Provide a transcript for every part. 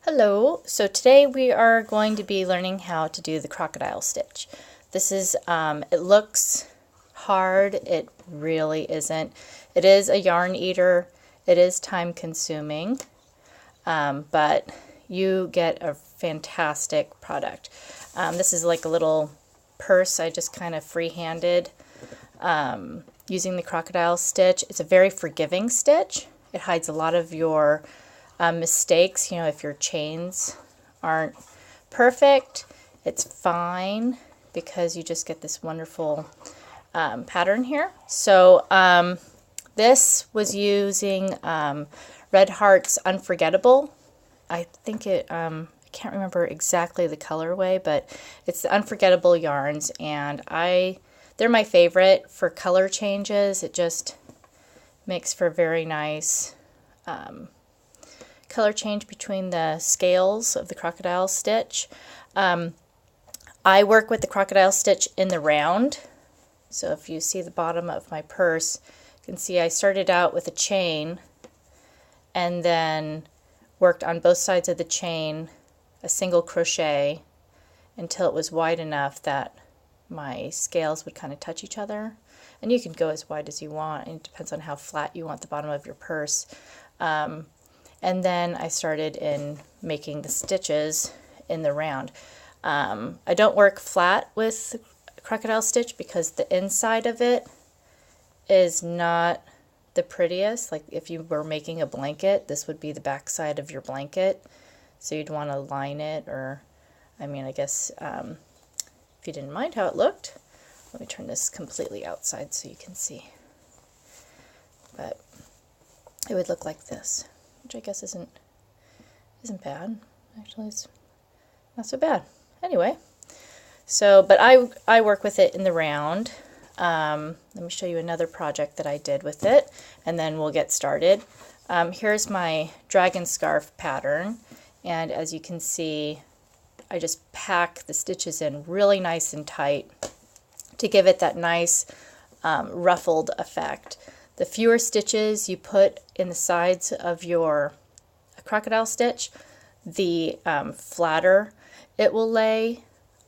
Hello, so today we are going to be learning how to do the crocodile stitch. This is, it looks hard, it really isn't. It is a yarn eater, it is time consuming, but you get a fantastic product. This is like a little purse I just kind of free-handed using the crocodile stitch. It's a very forgiving stitch. It hides a lot of your mistakes. You know, if your chains aren't perfect, it's fine because you just get this wonderful pattern here. So this was using Red Heart's Unforgettable. I think I can't remember exactly the colorway, but it's the Unforgettable yarns, and they're my favorite for color changes. It just makes for a very nice color change between the scales of the crocodile stitch. I work with the crocodile stitch in the round. So if you see the bottom of my purse, you can see I started out with a chain and then worked on both sides of the chain a single crochet until it was wide enough that my scales would kind of touch each other. And you can go as wide as you want, and it depends on how flat you want the bottom of your purse. And then I started in making the stitches in the round. I don't work flat with crocodile stitch because the inside of it is not the prettiest. Like if you were making a blanket, this would be the back side of your blanket. So you'd want to line it, or I mean, I guess if you didn't mind how it looked. Let me turn this completely outside so you can see. But it would look like this, which I guess isn't bad. Actually, it's not so bad. Anyway, so, but I work with it in the round. Let me show you another project that I did with it, and then we'll get started. Here's my dragon scarf pattern, and as you can see, I just pack the stitches in really nice and tight to give it that nice ruffled effect. The fewer stitches you put in the sides of your crocodile stitch, the flatter it will lay,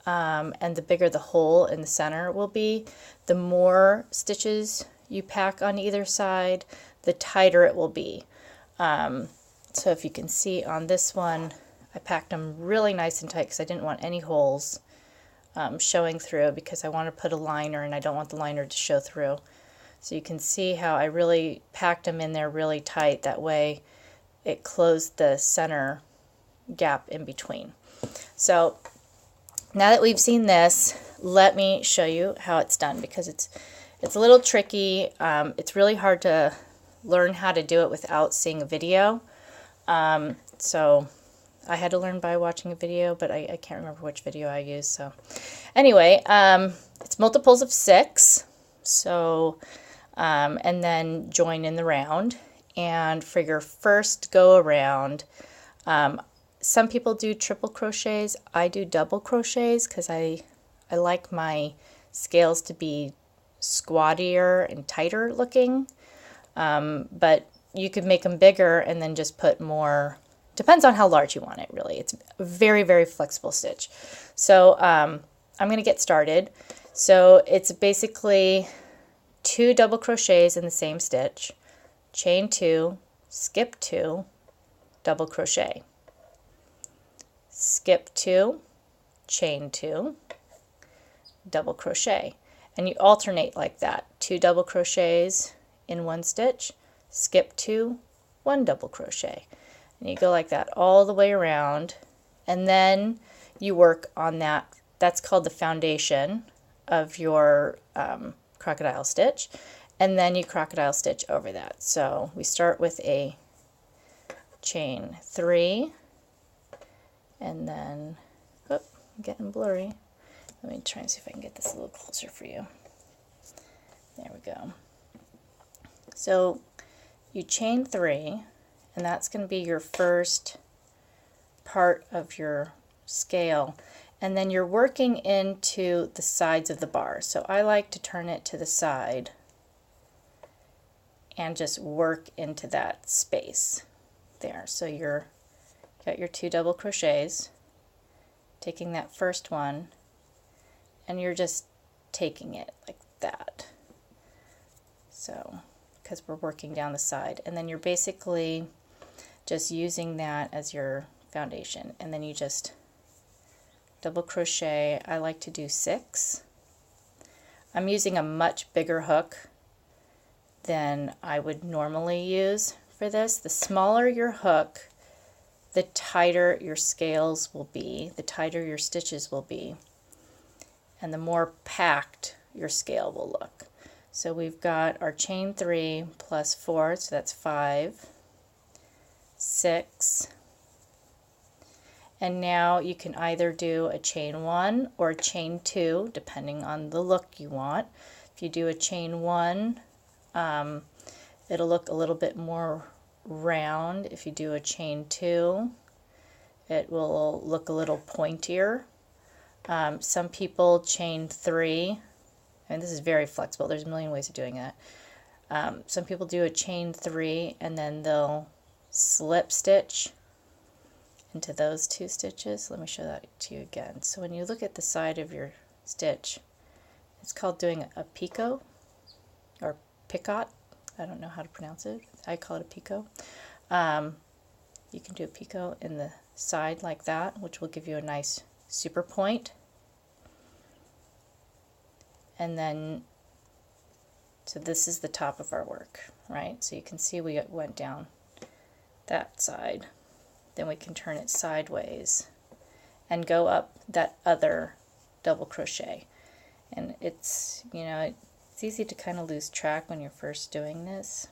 and the bigger the hole in the center will be. The more stitches you pack on either side, the tighter it will be. So if you can see on this one, I packed them really nice and tight because I didn't want any holes showing through, because I want to put a liner and I don't want the liner to show through. So you can see how I really packed them in there really tight. That way it closed the center gap in between. So now that we've seen this, let me show you how it's done, because it's a little tricky. It's really hard to learn how to do it without seeing a video. So I had to learn by watching a video, but I can't remember which video I used. So anyway, it's multiples of 6. So and then join in the round. And for your first go around, some people do triple crochets. I do double crochets because I like my scales to be squattier and tighter looking. But you could make them bigger and then just put more. Depends on how large you want it, really. It's a very, very flexible stitch. So I'm going to get started. So it's basically 2 double crochets in the same stitch, chain 2, skip 2, double crochet, skip 2, chain 2, double crochet. And you alternate like that. 2 double crochets in one stitch, skip 2, 1 double crochet. And you go like that all the way around, and then you work on that. That's called the foundation of your crocodile stitch, and then you crocodile stitch over that. So we start with a chain 3, and then, oh, I'm getting blurry. Let me try and see if I can get this a little closer for you. There we go. So you chain 3, and that's going to be your first part of your scale. And then you're working into the sides of the bar. So I like to turn it to the side and just work into that space there. So you're got your 2 double crochets, taking that first one, and you're just taking it like that. So, because we're working down the side, and then you're basically just using that as your foundation, and then you just double crochet. I like to do 6. I'm using a much bigger hook than I would normally use for this. The smaller your hook, the tighter your scales will be, the tighter your stitches will be, and the more packed your scale will look. So we've got our chain 3 plus 4, so that's 5, 6, and now you can either do a chain 1 or a chain 2 depending on the look you want. If you do a chain 1, it'll look a little bit more round. If you do a chain 2, it will look a little pointier. Some people chain 3, and this is very flexible, there's a million ways of doing that. Some people do a chain 3 and then they'll slip stitch into those 2 stitches. Let me show that to you again. So when you look at the side of your stitch, it's called doing a picot or picot. I don't know how to pronounce it. I call it a picot. You can do a picot in the side like that, which will give you a nice super point. And then, so this is the top of our work, right? So you can see we went down that side. Then we can turn it sideways and go up that other double crochet. And it's, you know, it's easy to kind of lose track when you're first doing this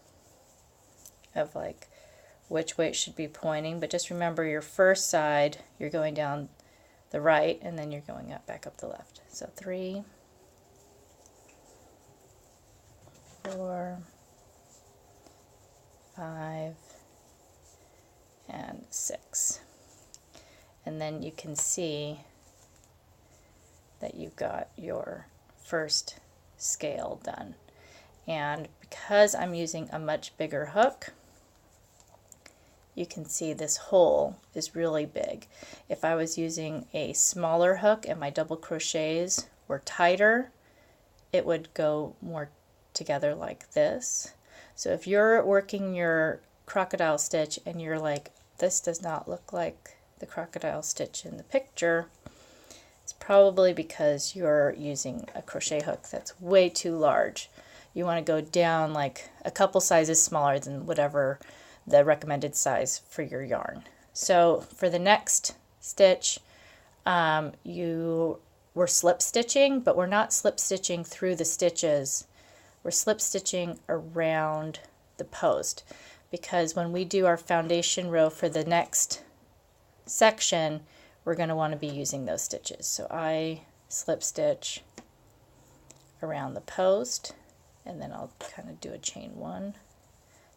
of like which way it should be pointing, but just remember your first side, you're going down the right and then you're going up back up the left. So 3, 4, 5, and 6. And then you can see that you've got your first scale done. And because I'm using a much bigger hook, you can see this hole is really big. If I was using a smaller hook and my double crochets were tighter, it would go more together like this. So if you're working your crocodile stitch and you're like, this does not look like the crocodile stitch in the picture, it's probably because you're using a crochet hook that's way too large. You want to go down like a couple sizes smaller than whatever the recommended size for your yarn. So for the next stitch, you were slip stitching, but we're not slip stitching through the stitches. We're slip stitching around the post, because when we do our foundation row for the next section, we're going to want to be using those stitches. So I slip stitch around the post, and then I'll kind of do a chain 1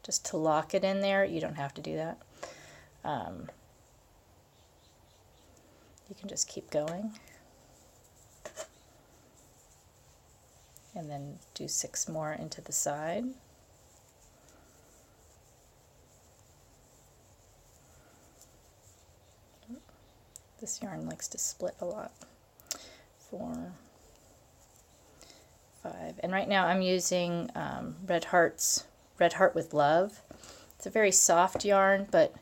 just to lock it in there. You don't have to do that. You can just keep going. And then do 6 more into the side. This yarn likes to split a lot. 4, 5, and right now I'm using Red Heart with Love. It's a very soft yarn, but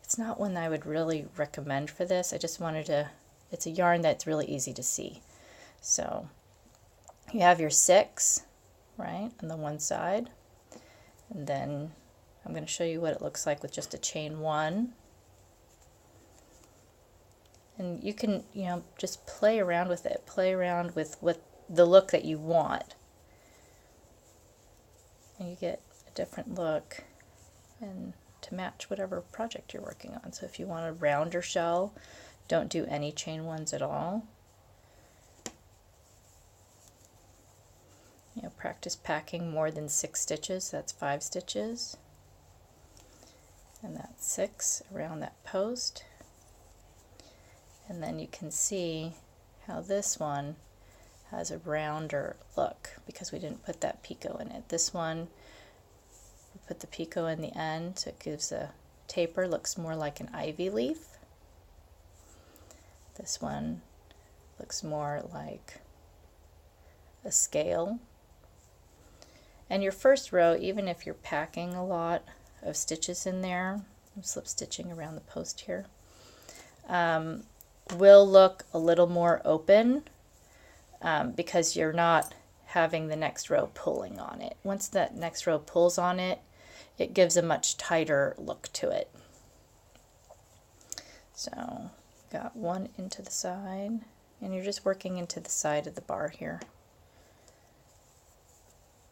it's not one that I would really recommend for this. I just wanted to, it's a yarn that's really easy to see. So you have your 6, right, on the one side, and then I'm going to show you what it looks like with just a chain 1. And you can, you know, just play around with it. Play around with what the look that you want. And you get a different look and to match whatever project you're working on. So if you want a rounder shell, don't do any chain 1s at all. You know, practice packing more than 6 stitches. That's 5 stitches. And that's 6 around that post. And then you can see how this one has a rounder look because we didn't put that picot in it. This one, we put the picot in the end, so it gives a taper, looks more like an ivy leaf. This one looks more like a scale. And your first row, even if you're packing a lot of stitches in there, I'm slip stitching around the post here, will look a little more open because you're not having the next row pulling on it. Once that next row pulls on it, it gives a much tighter look to it. So got one into the side, and you're just working into the side of the bar here.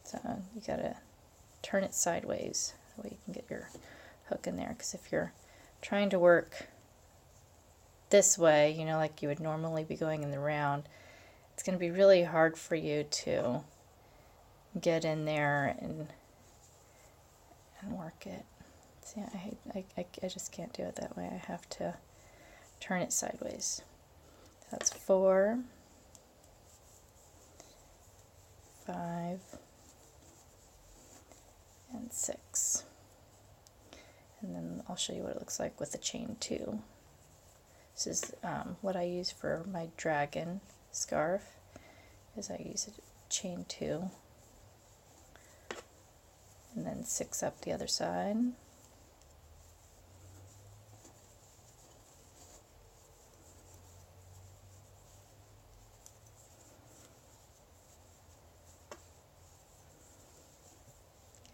So you gotta turn it sideways so you can get your hook in there, because if you're trying to work this way, you know, like you would normally be going in the round, it's going to be really hard for you to get in there and work it. See, I just can't do it that way. I have to turn it sideways. That's 4, 5, and 6. And then I'll show you what it looks like with the chain 2. This is what I use for my dragon scarf, is I use a chain 2 and then 6 up the other side.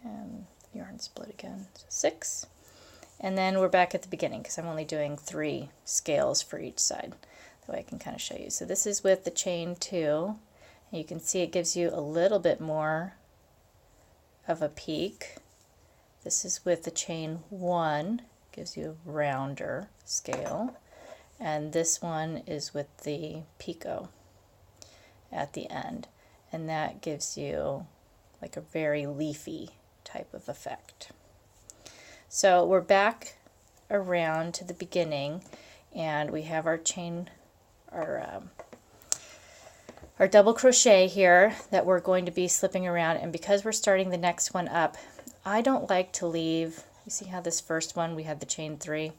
And yarn split again, so 6. And then we're back at the beginning because I'm only doing 3 scales for each side. That way I can kind of show you. So this is with the chain 2. And you can see it gives you a little bit more of a peak. This is with the chain 1, gives you a rounder scale. And this one is with the picot at the end. And that gives you like a very leafy type of effect. So we're back around to the beginning, and we have our chain, our double crochet here that we're going to be slipping around. And because we're starting the next one up, I don't like to leave, you see how this first one we had the chain 3,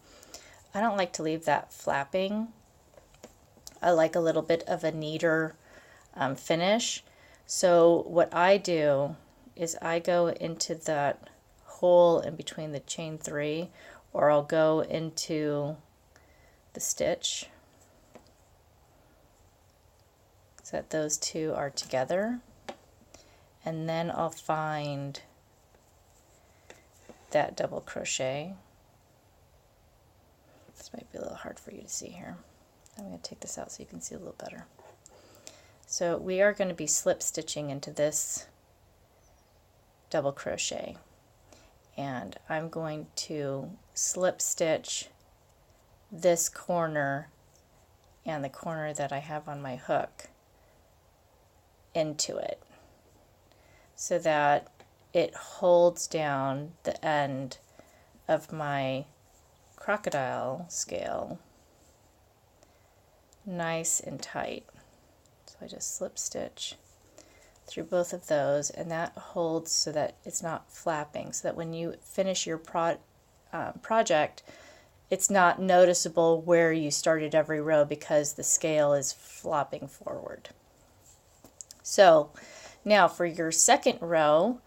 I don't like to leave that flapping. I like a little bit of a neater finish. So what I do is I go into that hole in between the chain 3, or I'll go into the stitch so that those two are together, and then I'll find that double crochet. This might be a little hard for you to see here. I'm going to take this out so you can see a little better. So we are going to be slip stitching into this double crochet, and I'm going to slip stitch this corner and the corner that I have on my hook into it so that it holds down the end of my crocodile scale nice and tight. So I just slip stitch through both of those, and that holds so that it's not flapping, so that when you finish your project, it's not noticeable where you started every row because the scale is flopping forward. So now for your second row,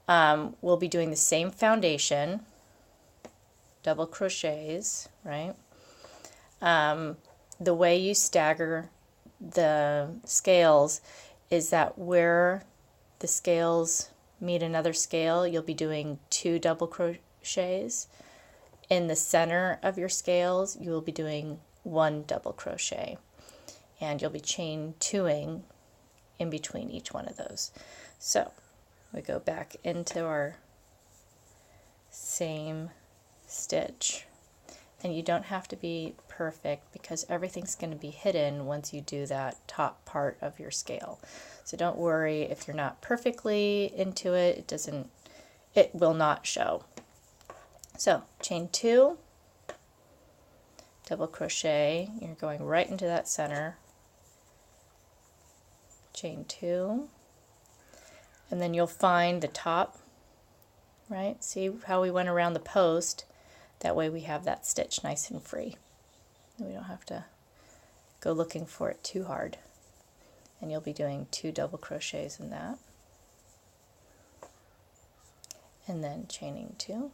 we'll be doing the same foundation, double crochets, right? The way you stagger the scales is that where the scales meet another scale, you'll be doing 2 double crochets. In the center of your scales, you will be doing 1 double crochet, and you'll be chain 2ing in between each one of those. So we go back into our same stitch, and you don't have to be perfect because everything's going to be hidden once you do that top part of your scale. So don't worry if you're not perfectly into it, it will not show. So chain 2, double crochet, you're going right into that center, chain 2, and then you'll find the top, right? See how we went around the post? That way we have that stitch nice and free. We don't have to go looking for it too hard. And you'll be doing 2 double crochets in that. And then chaining 2.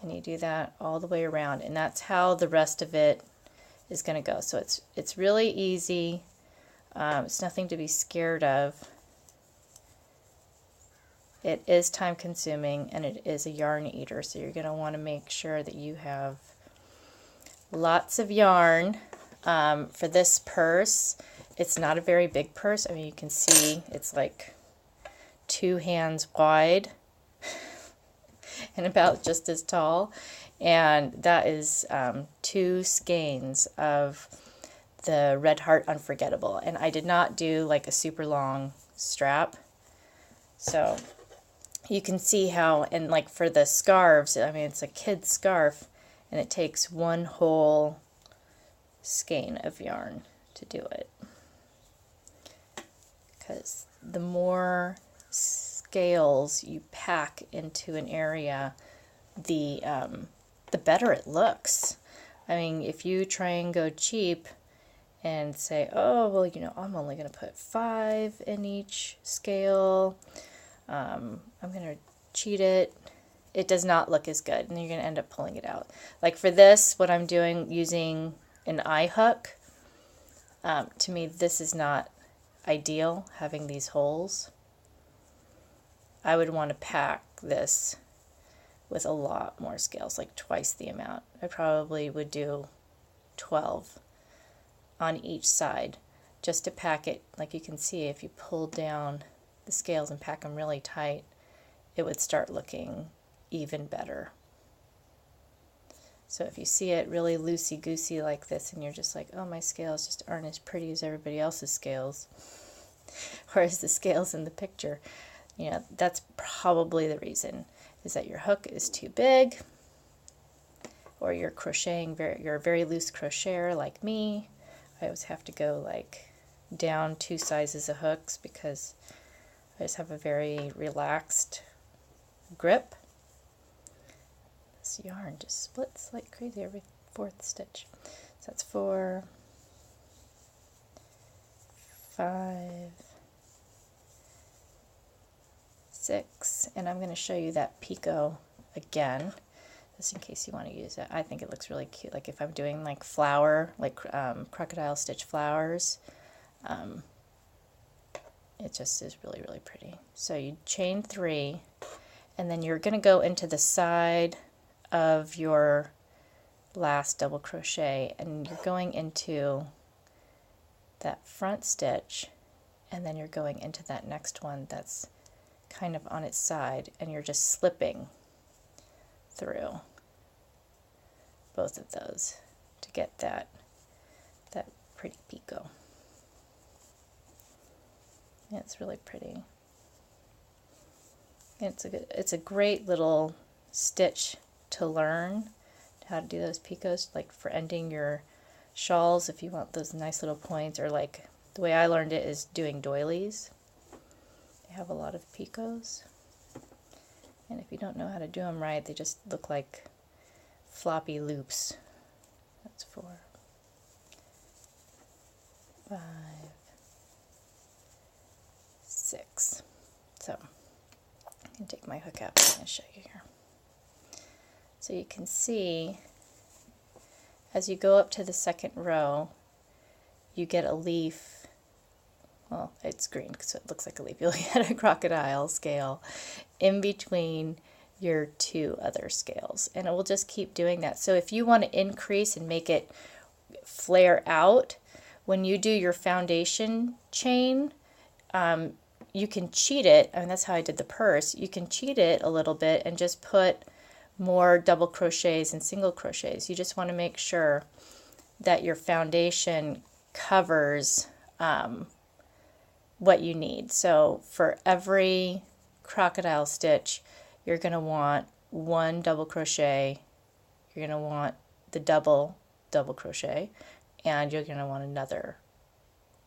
And you do that all the way around, and that's how the rest of it is going to go. So it's really easy. It's nothing to be scared of. It is time consuming, and it is a yarn eater, so you're going to want to make sure that you have lots of yarn. For this purse, it's not a very big purse. I mean, you can see it's like 2 hands wide and about just as tall, and that is 2 skeins of the Red Heart Unforgettable. And I did not do like a super long strap, so you can see how, and like for the scarves, I mean, it's a kid's scarf, and it takes 1 whole skein of yarn to do it, because the more scales you pack into an area, the better it looks. I mean, if you try and go cheap and say, oh, well, you know, I'm only going to put 5 in each scale, I'm going to cheat it, it does not look as good, and you're going to end up pulling it out. Like for this, what I'm doing using an eye hook, to me this is not ideal, having these holes. I would want to pack this with a lot more scales, like twice the amount. I probably would do 12 on each side just to pack it. Like you can see, if you pull down the scales and pack them really tight, it would start looking even better. So if you see it really loosey-goosey like this, and you're just like, oh, my scales just aren't as pretty as everybody else's scales, or as the scales in the picture, you know, that's probably the reason, is that your hook is too big, or you're crocheting, you're a very loose crocheter like me. I always have to go like down 2 sizes of hooks because I just have a very relaxed grip. This yarn just splits like crazy every 4th stitch. So that's 4, 5, 6, and I'm going to show you that picot again, just in case you want to use it. I think it looks really cute. Like if I'm doing like flower, like crocodile stitch flowers, it just is really, really pretty. So you chain 3, and then you're going to go into the side of your last double crochet, and you're going into that front stitch, and then you're going into that next one that's kind of on its side, and you're just slipping through both of those to get that pretty picot. Yeah, it's really pretty. It's a great little stitch to learn how to do those picots, like for ending your shawls if you want those nice little points, or like the way I learned it is doing doilies. They have a lot of picots, and if you don't know how to do them right, they just look like floppy loops. That's 4, 5, 6. So I can take my hook out and show you here. So you can see as you go up to the 2nd row, you get a leaf. Well, it's green, so it looks like a leaf. You'll get a crocodile scale in between your 2 other scales, and it will just keep doing that. So if you want to increase and make it flare out, when you do your foundation chain, you can cheat it. I mean, that's how I did the purse. You can cheat it a little bit and just put more double crochets and single crochets. You just want to make sure that your foundation covers what you need. So for every crocodile stitch, you're going to want 1 double crochet, you're going to want the double crochet, and you're going to want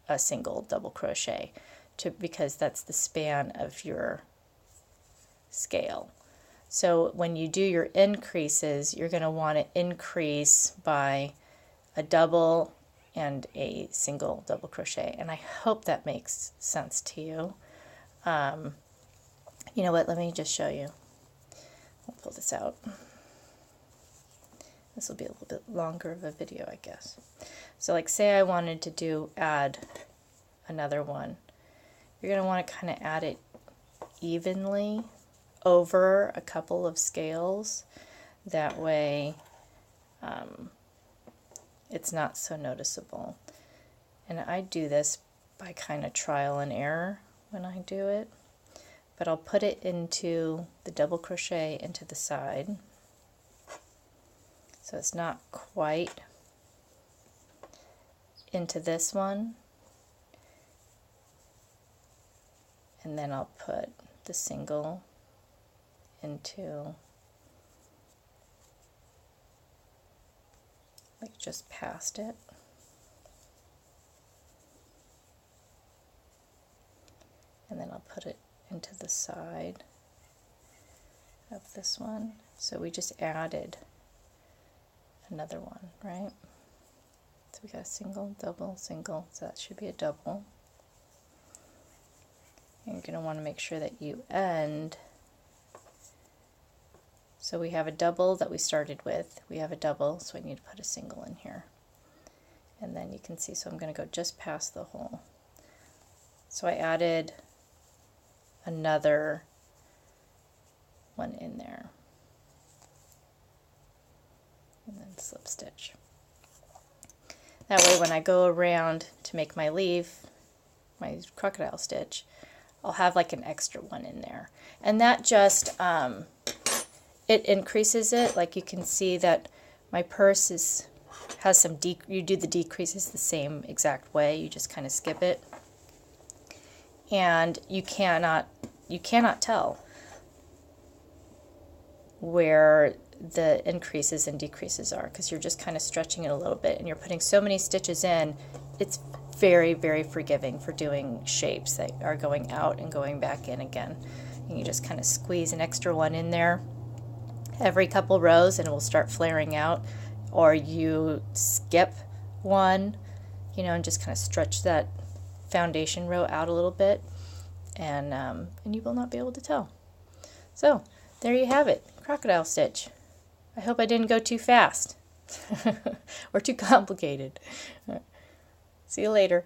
a single double crochet, because that's the span of your scale. So when you do your increases, you're going to want to increase by a double and a single double crochet, and I hope that makes sense to you. You know what, let me just show you. I'll pull this out. This will be a little bit longer of a video, I guess. So like say I wanted to add another one. You're going to want to kind of add it evenly over a couple of scales. That way it's not so noticeable. And I do this by kind of trial and error when I do it. But I'll put it into the double crochet into the side. So it's not quite into this one. And then I'll put the single into like just past it. And then I'll put it into the side of this one. So we just added another one, right? So we got a single, double, single, so that should be a double. And you're going to want to make sure that you end. So we have a double that we started with. We have a double, so I need to put a single in here. And then you can see, so I'm going to go just past the hole. So I added another one in there. And then slip stitch. That way when I go around to make my leaf, my crocodile stitch, I'll have like an extra one in there. And that just, it increases it. Like you can see that my purse has some, you do the decreases the same exact way, you just kind of skip it. And you cannot tell where the increases and decreases are because you're just kind of stretching it a little bit and you're putting so many stitches in. It's very, very forgiving for doing shapes that are going out and going back in again. And you just kind of squeeze an extra one in there every couple rows and it will start flaring out, or you skip one, you know, and just kind of stretch that foundation row out a little bit, and you will not be able to tell. So there you have it, crocodile stitch. I hope I didn't go too fast or too complicated. See you later.